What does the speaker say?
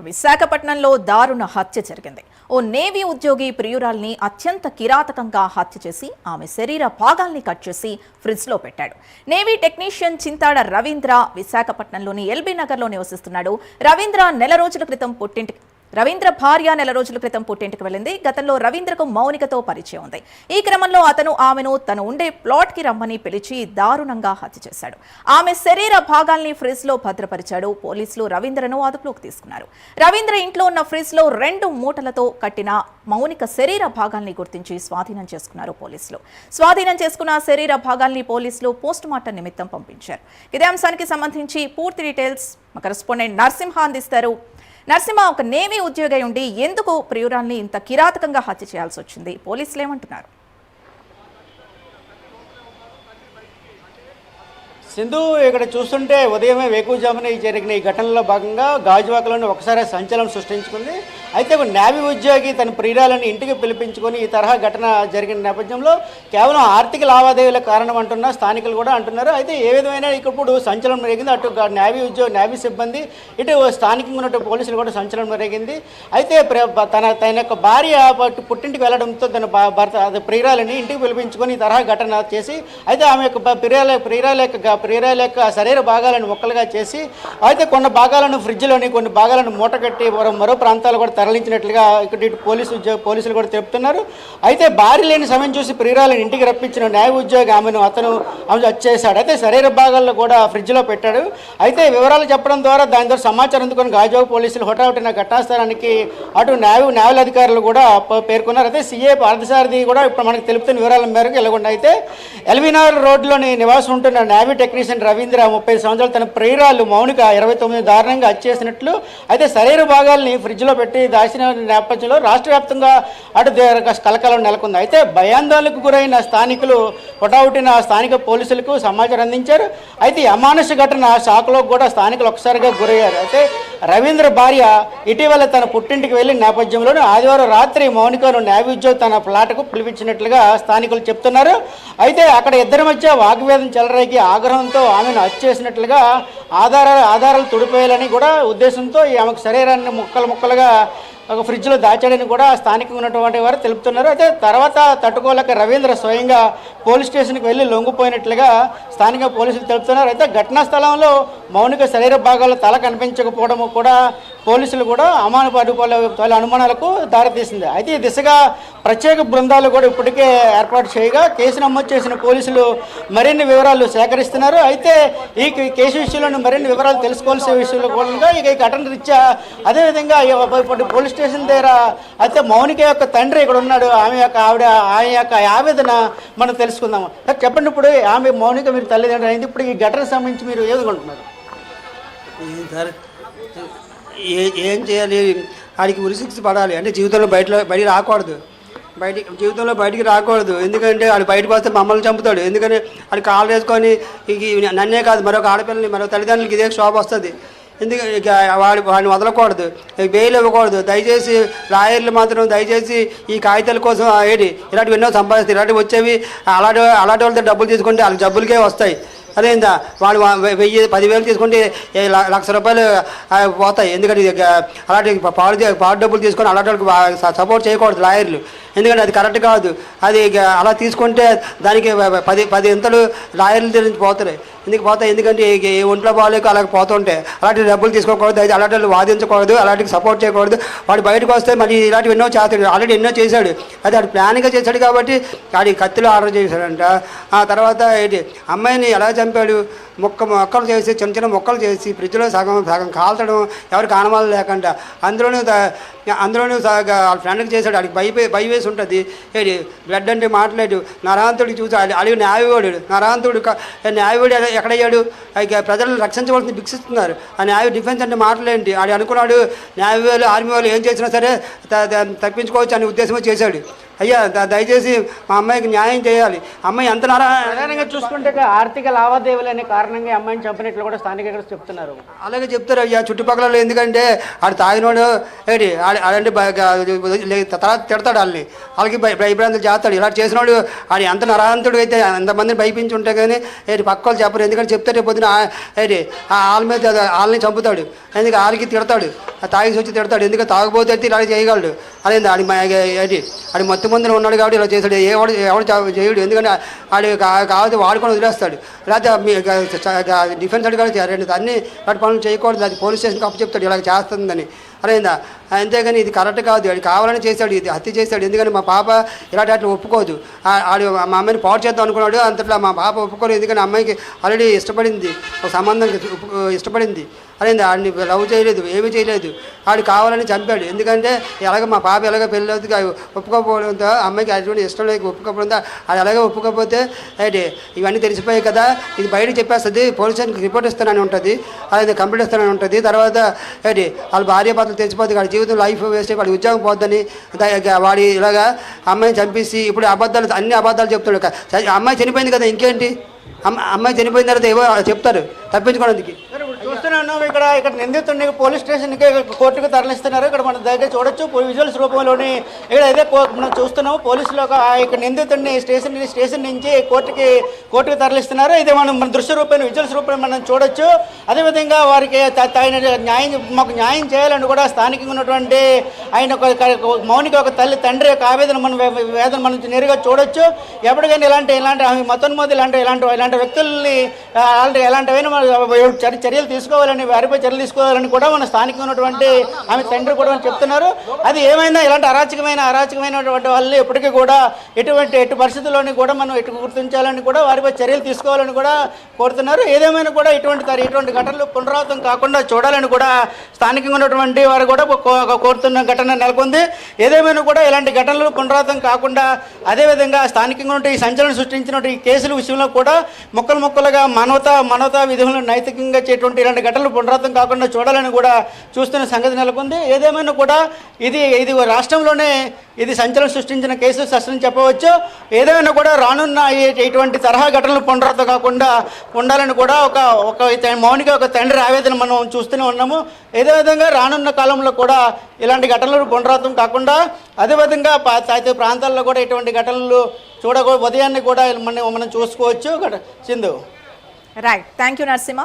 విశాఖపట్నంలో దారుణ హత్య జరిగింది. ఓ నేవీ ఉద్యోగి ప్రియురాల్ని అత్యంత కిరాతకంగా హత్య చేసి ఆమె శరీర భాగాల్ని కట్ చేసి ఫ్రిడ్జ్లో పెట్టాడు. నేవీ టెక్నీషియన్ చింతాడ రవీంద్ర విశాఖపట్నంలోని ఎల్బీ నగర్లో నివసిస్తున్నాడు. రవీంద్ర భార్య నెల రోజుల క్రితం పుట్టింటికి వెళ్ళింది. గతంలో రవీంద్రకు మౌనికతో పరిచయం ఉంది. ఈ క్రమంలో అతను ఆమెను తను ఉండే ప్లాట్కి రమ్మని పిలిచి దారుణంగా హత్య చేశాడు. ఆమె శరీర భాగాల్ని ఫ్రిడ్జ్లో భద్రపరిచాడు. పోలీసులు రవీంద్రను అదుపులోకి తీసుకున్నారు. రవీంద్ర ఇంట్లో ఉన్న ఫ్రిడ్జ్లో 2 మూటలతో కట్టిన మౌనిక శరీర భాగాల్ని గుర్తించి స్వాధీనం చేసుకున్నారు పోలీసులు. స్వాధీనం చేసుకున్న శరీర భాగాల్ని పోలీసులు పోస్టుమార్టం నిమిత్తం పంపించారు. ఇదే అంశానికి సంబంధించి పూర్తి డీటెయిల్స్ మా కరెస్పాండెంట్ నరసింహ అందిస్తారు. నరసింహ, ఒక నేవీ ఉద్యోగి ఉండి ఎందుకు ప్రియురాల్ని ఇంత కిరాతకంగా హత్య చేయాల్సి వచ్చింది? పోలీసులు ఏమంటున్నారు? సింధు, ఇక్కడ చూస్తుంటే ఉదయమే వేకువజామున జరిగిన ఈ ఘటనలో భాగంగా గాజువాకలోని ఒకసారి సంచలనం సృష్టించుకుంది. అయితే ఒక నేవీ ఉద్యోగి తన ప్రియురాలని ఇంటికి పిలిపించుకొని ఈ తరహా ఘటన జరిగిన నేపథ్యంలో కేవలం ఆర్థిక లావాదేవీల కారణం అంటున్న స్థానికులు కూడా అంటున్నారు. అయితే ఏ విధమైన ఇప్పుడు సంచలనం జరిగింది. అటు నేవీ సిబ్బంది, ఇటు స్థానికంగా ఉన్న పోలీసులు కూడా సంచలనం జరిగింది. అయితే తన యొక్క భార్య పుట్టింటికి వెళ్ళడంతో తన భర్త ప్రియురాలని ఇంటికి పిలిపించుకొని ఈ తరహా ఘటన చేసి అయితే ఆమె యొక్క ప్రియురాల యొక్క శరీర భాగాలను ముక్కలుగా చేసి అయితే కొన్ని భాగాలను ఫ్రిడ్జ్లోని కొన్ని భాగాలను మూటగట్టి మరో ప్రాంతాలు కూడా తరలించినట్లుగా ఇక్కడ పోలీసులు కూడా తెలుపుతున్నారు. అయితే భార్య లేని సమయం చూసి ప్రియురాలను ఇంటికి రప్పించిన న్యాయ ఉద్యోగి ఆమె వచ్చేసాడు. అయితే శరీర భాగాల్లో కూడా ఫ్రిడ్జ్లో పెట్టాడు. అయితే వివరాలు చెప్పడం ద్వారా దాని ద్వారా సమాచారం అందుకొని గాజువాక పోలీసులు హుటాహుటిన ఘటనాస్థలానికి అటు న్యాయ అధికారులు కూడా పేర్కొన్నారు. అయితే సీఏ పార్థసారథి కూడా ఇప్పుడు మనకు తెలుపుతున్న వివరాల మేరకు వెళ్ళకుండా అయితే ఎల్బీనగర్ రోడ్లోని నివాసం ఉంటున్న నేవీ టెక్నీషియన్ రవీంద్ర 30 సంవత్సరాలు తన ప్రియురాలు మౌనిక 29 దారుణంగా హత్య చేసినట్లు అయితే శరీర భాగాల్ని ఫ్రిడ్జ్లో పెట్టి దాచిన నేపథ్యంలో రాష్ట్ర వ్యాప్తంగా అటు కలకలం నెలకొంది. అయితే భయాందోళనకు గురైన స్థానికులు హుటాహుటిన స్థానిక పోలీసులకు సమాచారం అందించారు. అయితే ఈ అమానుష ఘటన షాక్లో కూడా స్థానికులు ఒకసారిగా గురయ్యారు. అయితే రవీంద్ర భార్య ఇటీవల తన పుట్టింటికి వెళ్ళిన నేపథ్యంలో ఆదివారం రాత్రి మౌనికను నేవీ ఉద్యోగి తన ఫ్లాట్కు పిలిపించినట్లుగా స్థానికులు చెప్తున్నారు. అయితే అక్కడ ఇద్దరి మధ్య వాగ్వేదం చెలరేగి ఆగ్రహంతో ఆమెను హత్య చేసినట్లుగా ఆధారాలు తుడిపేయాలని కూడా ఉద్దేశంతో ఆమెకు శరీరాన్ని ముక్కలుగా ఒక ఫ్రిడ్జ్లో దాచాడని కూడా స్థానికంగా ఉన్నటువంటి వారు తెలుపుతున్నారు. అయితే తర్వాత తట్టుకోలేక రవీంద్ర స్వయంగా పోలీస్ స్టేషన్కి వెళ్ళి లొంగిపోయినట్లుగా స్థానిక పోలీసులు తెలుపుతున్నారు. అయితే ఘటనా స్థలంలో మౌనిక శరీర భాగాల్లో తల కనిపించకపోవడం కూడా పోలీసులు కూడా అనుమానాలకు దారితీసింది. అయితే ఈ దిశగా ప్రత్యేక బృందాలు కూడా ఇప్పటికే ఏర్పాటు చేయగా కేసు నమోదు చేసిన పోలీసులు మరిన్ని వివరాలు సేకరిస్తున్నారు. అయితే ఈ కేసు విషయంలో మరిన్ని వివరాలు తెలుసుకోవాల్సిన విషయంలో కూడా ఇక ఈ ఘటన రీత్యా అదేవిధంగా పోలీస్ స్టేషన్ దగ్గర అయితే మౌనిక యొక్క తండ్రి ఇక్కడ ఉన్నాడు. ఆయన యొక్క ఆవేదన మనం తెలుసుకుందాము. చెప్పండి, ఇప్పుడు ఆమె మౌనిక మీరు తల్లిదండ్రులు అయింది, ఇప్పుడు ఈ ఘటనకు సంబంధించి మీరు ఏదుకుంటున్నారు? ఏం చేయాలి? ఆడికి ఉరిశిక్ష పడాలి. అంటే జీవితంలో బయటికి రాకూడదు. ఎందుకంటే ఆడు బయటకు వస్తే మమ్మల్ని చంపుతాడు. ఎందుకంటే ఆడు కాళ్ళు వేసుకొని నన్నే కాదు మరొక ఆడపిల్లని మరొక తల్లిదండ్రులకి ఇదే శోభ వస్తుంది. ఎందుకంటే వాడిని వదలకూడదు, బెయిల్ ఇవ్వకూడదు. దయచేసి లాయర్లు మాత్రం దయచేసి ఈ కాగితాల కోసం ఇలాంటివి ఎన్నో సంపాదిస్తారు. ఇలాంటివి వచ్చేవి అలాంటి వాళ్ళతో డబ్బులు తీసుకుంటే వాళ్ళ జబ్బులకే వస్తాయి. అదేందా వాళ్ళు 10,000 తీసుకుంటే ₹1,00,000 పోతాయి. ఎందుకంటే అలాంటి పాడు డబ్బులు తీసుకొని అలాంటి వాళ్ళకి సపోర్ట్ చేయకూడదు లాయర్లు. ఎందుకంటే అది కరెక్ట్ కాదు. అది అలా తీసుకుంటే దానికి 10 ఇంతలు లాయర్ల నుంచి పోతాయి. ఎందుకంటే ఒంట్లో బాగాలేక అలాగే పోతుంటే అలాంటి డబ్బులు తీసుకోకూడదు. అయితే అలాంటి వాళ్ళు వాదించకూడదు, అలాంటికి సపోర్ట్ చేయకూడదు. వాడు బయటకు వస్తే మరి ఇలాంటివి ఎన్నో చేస్తాడు. ఆల్రెడీ ఎన్నో చేశాడు. అది వాడు ప్లాన్గా చేశాడు కాబట్టి వాడి కత్తిలో ఆర్డర్ చేశాడంట. ఆ తర్వాత అమ్మాయిని ఎలా చంపాడు? మొక్కలు చేసి చిన్న మొక్కలు చేసి ఫ్రిడ్జ్లో సగం కాల్చడం, ఎవరికి ఆనవాళ్ళు లేకుండా అందులోనూ వాళ్ళ ఫ్రెండ్కి చేశాడు. వాడికి భయ వేసి ఉంటుంది. బ్లడ్ అంటే మాట్లాడు. నరాంతుడికి చూసి అడిగి న్యాయవాడు ఎక్కడయ్యాడు? ప్రజలను రక్షించవలసింది భిక్షిస్తున్నారు. ఆ న్యాయ డిఫెన్స్ అంటే మాటలేంటి? ఆడు అనుకున్నాడు న్యాయవాళ్ళు ఆర్మీ వాళ్ళు ఏం చేసినా సరే తప్పించుకోవచ్చు అనే ఉద్దేశమే చేశాడు. అయ్యా దయచేసి మా అమ్మాయికి న్యాయం చేయాలి. అమ్మాయి ఎంత ప్రధానంగా చూసుకుంటే ఆర్థిక లావాదేవీలు అనే కారణంగా అమ్మాయిని చంపినట్లు కూడా స్థానికంగా చెప్తున్నారు. అలాగే చెప్తారు అయ్యా చుట్టుపక్కల. ఎందుకంటే ఆడు తాగినోడు ఆడంటే తర్వాత తిడతాడు వాళ్ళకి భయభ్రాంతులు చేస్తాడు. ఇలా చేసినోడు ఆడు ఎంత నరాంతుడు అయితే ఎంతమందిని భయపించి ఉంటే కానీ పక్క వాళ్ళు చెప్పరు. ఎందుకంటే చెప్తే రేపు పొద్దున ఏంటి వాళ్ళ మీద వాళ్ళని చంపుతాడు, ఎందుకంటే వాళ్ళకి తిడతాడు, తాగిసి వచ్చి తిడతాడు, ఎందుకంటే తాగబోతే ఇలా చేయగలడు అనేది ఏంటి ఆడి మొత్తం ముందు ఉన్నాడు కాబట్టి ఇలా చేస్తాడు. ఎవడు చేయడు, ఎందుకంటే ఆడు కాకపోతే వాడుకొని వదిలేస్తాడు. లేకపోతే డిఫెన్స్ అడిగాడు అన్ని వాటి పనులు చేయకూడదు, అది పోలీస్ స్టేషన్కి అప్పు చెప్తాడు ఇలా చేస్తుందని అరేందా. అంతేగాని ఇది కరెక్ట్ కాదు, అది కావాలని చేశాడు, ఇది హత్య చేశాడు. ఎందుకంటే మా పాప ఇలాంటి అట్లా ఒప్పుకోదు. ఆడు మా అమ్మాయిని పాడు చేద్దాం అనుకున్నాడు, అంతట్లో మా పాప ఒప్పుకోలేదు. ఎందుకంటే అమ్మాయికి ఆల్రెడీ ఇష్టపడింది, ఒక సంబంధానికి ఇష్టపడింది అరేంది. ఆడిని లవ్ చేయలేదు, ఏమీ చేయలేదు, ఆడు కావాలని చంపాడు. ఎందుకంటే ఎలాగ మా పాప ఎలాగ పెళ్ళి అవుతుంది ఒప్పుకోకపోవడంతో, అమ్మాయికి అటువంటి ఇష్టం లేక ఒప్పుకోకపోవడంతో అది ఎలాగ ఒప్పుకోకపోతే ఏంటి ఇవన్నీ తెలిసిపోయాయి కదా, ఇది బయటకు చెప్పేస్తుంది, పోలీస్ స్టేషన్కి రిపోర్ట్ ఇస్తానని ఉంటుంది, అలాగే కంప్లైంట్ ఇస్తానని ఉంటుంది. తర్వాత ఏంటి వాళ్ళ భార్య భర్తలు తెలిసిపోతుంది, వాడి జీవితం లైఫ్ వేస్ట్ అయిపోయి వాడి ఉద్యోగం పోద్దని వాడి ఇలాగా అమ్మాయిని చంపేసి ఇప్పుడు అబద్ధాలు అన్ని అబద్ధాలు చెప్తాడు. అమ్మాయి చనిపోయింది కదా, ఇంకేంటి అమ్మాయి చనిపోయిన తర్వాత ఏవో చెప్తారు తప్పించుకోవడానికి. చూస్తున్నాను ఇక్కడ నిందితుడిని పోలీస్ స్టేషన్కి కోర్టుకు తరలిస్తున్నారు. ఇక్కడ మన దగ్గర చూడొచ్చు విజువల్స్ రూపంలోని ఇక్కడ అయితే మనం చూస్తున్నాము పోలీసులు ఇక్కడ నిందితుడిని స్టేషన్ నుంచి కోర్టుకు తరలిస్తున్నారు. ఇది మన దృశ్య రూపంలో విజువల్స్ రూపంలో మనం చూడొచ్చు. అదేవిధంగా వారికి తగిన మాకు న్యాయం చేయాలని కూడా స్థానికంగా ఉన్నటువంటి ఆయన మౌనిక ఒక తండ్రి యొక్క ఆవేదన మనం నేరుగా చూడొచ్చు. ఎప్పటికైనా ఇలాంటి మతోన్మోది ఇలాంటి వ్యక్తుల్ని ఎలాంటివైనా చర్యలు తీసుకోవాలని, వారిపై చర్యలు తీసుకోవాలని కూడా మన స్థానికంగా ఉన్నటువంటి ఆమె తండ్రి కూడా చెప్తున్నారు. అది ఏమైనా ఇలాంటి అరాచకమైనటువంటి వాళ్ళు ఎప్పటికీ కూడా ఎటు పరిస్థితుల్లోని కూడా మనం గుర్తించాలని కూడా వారిపై చర్యలు తీసుకోవాలని కూడా కోరుతున్నారు. ఏదేమైనా కూడా ఇటువంటి ఘటనలు పునరావృతం కాకుండా చూడాలని కూడా స్థానికంగా ఉన్నటువంటి వారు కూడా కోరుతున్న ఘటన నెలకొంది. ఏదేమైనా కూడా ఇలాంటి ఘటనలు పునరావృతం కాకుండా అదేవిధంగా స్థానికంగా ఉంటే ఈ సంచలనం సృష్టించిన ఈ కేసుల విషయంలో కూడా ముక్కలుగా మానవతా విధులను నైతికంగా చేటువంటి ఇలాంటి ఘటనలు పునరావృతం కాకుండా చూడాలని కూడా చూస్తున్న సంగతి నెలకొంది. ఏదేమైనా కూడా ఇది రాష్ట్రంలోనే ఇది సంచలనం సృష్టించిన కేసు అని చెప్పవచ్చు. ఏదేమైనా కూడా రానున్న ఇటువంటి తరహా ఘటనలు పునరావృతం కాకుండా ఉండాలని కూడా ఒక మౌనిక ఒక తండ్రి ఆవేదన మనం చూస్తూనే ఉన్నాము. ఏదే విధంగా రానున్న కాలంలో కూడా ఇలాంటి ఘటనలు పునరావృతం కాకుండా అదేవిధంగా ప్రాంతాల్లో కూడా ఇటువంటి ఘటనలు ఉదయాన్ని కూడా మనం చూసుకోవచ్చు. Sindhu. Right, thank you Narasimha.